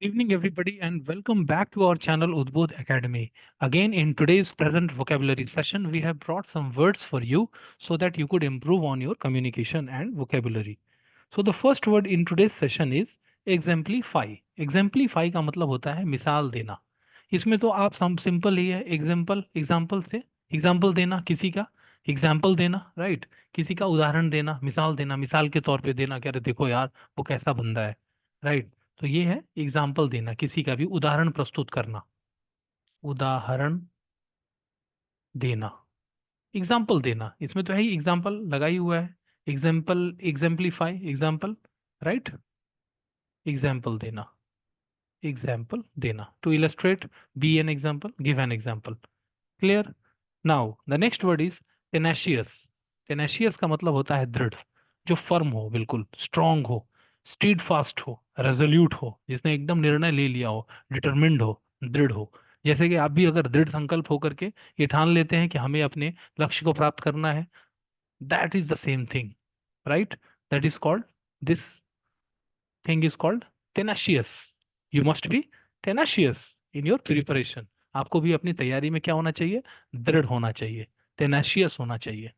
Evening, everybody, and welcome back to our channel Udbodh Academy. Again, in today's present vocabulary session, we have brought some words for you so that you could improve on your communication and vocabulary. So, the first word in today's session is exemplify. Exemplify का मतलब होता है मिसाल देना. इसमें तो आप some simple ही है एग्जाम्पल से एग्जाम्पल देना किसी का एग्जाम्पल देना राइट किसी का उदाहरण देना मिसाल के तौर पे देना कह रहे देखो यार वो कैसा बंदा है राइट. तो ये है एग्जाम्पल देना किसी का भी उदाहरण प्रस्तुत करना उदाहरण देना एग्जाम्पल देना इसमें तो है ही एग्जाम्पल लगा ही हुआ है example exemplify example right example देना to illustrate be an example give an example clear. Now the next word is tenacious. Tenacious का मतलब होता है दृढ़ जो फर्म हो बिल्कुल स्ट्रांग हो स्टीड फास्ट हो रेजोल्यूट हो जिसने एकदम निर्णय ले लिया हो डिटरमिन्ड हो दृढ़ हो. जैसे कि आप भी अगर दृढ़ संकल्प होकर के ये ठान लेते हैं कि हमें अपने लक्ष्य को प्राप्त करना है that is the same thing right. That is called this thing is called tenacious. You must be tenacious in your preparation. आपको भी अपनी तैयारी में क्या होना चाहिए दृढ़ होना चाहिए tenacious होना चाहिए.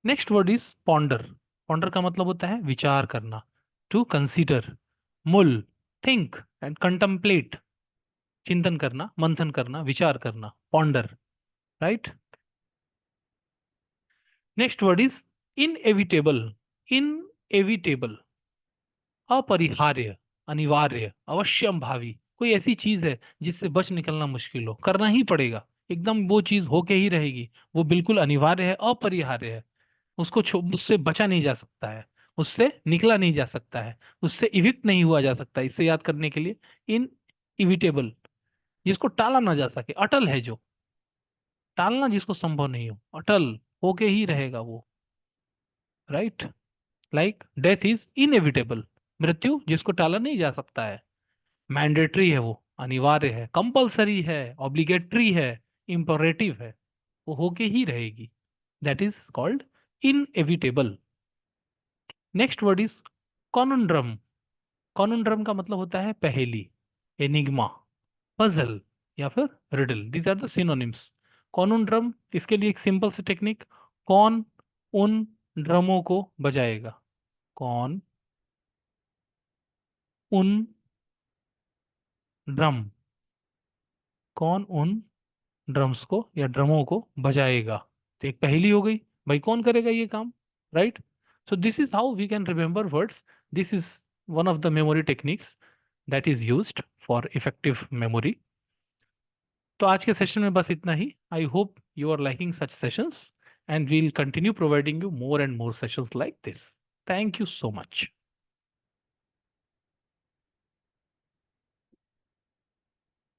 Next word is ponder. Ponder का मतलब होता है विचार करना टू कंसीडर मुल थिंक एंड कंटम्पलेट चिंतन करना मंथन करना विचार करना ponder right. Next word is inevitable. Inevitable अपरिहार्य अनिवार्य अवश्यम भावी कोई ऐसी चीज है जिससे बच निकलना मुश्किल हो करना ही पड़ेगा एकदम वो चीज होके ही रहेगी वो बिल्कुल अनिवार्य है अपरिहार्य है उसको उससे बचा नहीं जा सकता है उससे निकला नहीं जा सकता है उससे इविक्ट नहीं हुआ जा सकता इससे याद करने के लिए इन इविटेबल जिसको टाला ना जा सके अटल है जो टालना जिसको संभव नहीं हो अटल होके ही रहेगा वो right. Like death is inevitable मृत्यु जिसको टाला नहीं जा सकता है मैंडेटरी है वो अनिवार्य है कंपलसरी है ऑब्लिगेटरी है इम्परेटिव है वो होके ही रहेगी that is called inevitable. Next word is conundrum. Conundrum का मतलब होता है पहेली एनिग्मा पजल या फिर riddle these are the synonyms. Conundrum इसके लिए एक सिंपल से टेक्निक कौन उन ड्रमों को बजाएगा कौन उन ड्रम कौन उन ड्रम्स को या ड्रमों को बजाएगा. तो एक पहेली हो गई भाई कौन करेगा ये काम right. So this is how we can remember words. This is one of the memory techniques that is used for effective memory. तो आज के सेशन में बस इतना ही. I hope you are liking such sessions and we'll continue providing you more and more sessions like this. Thank you so much.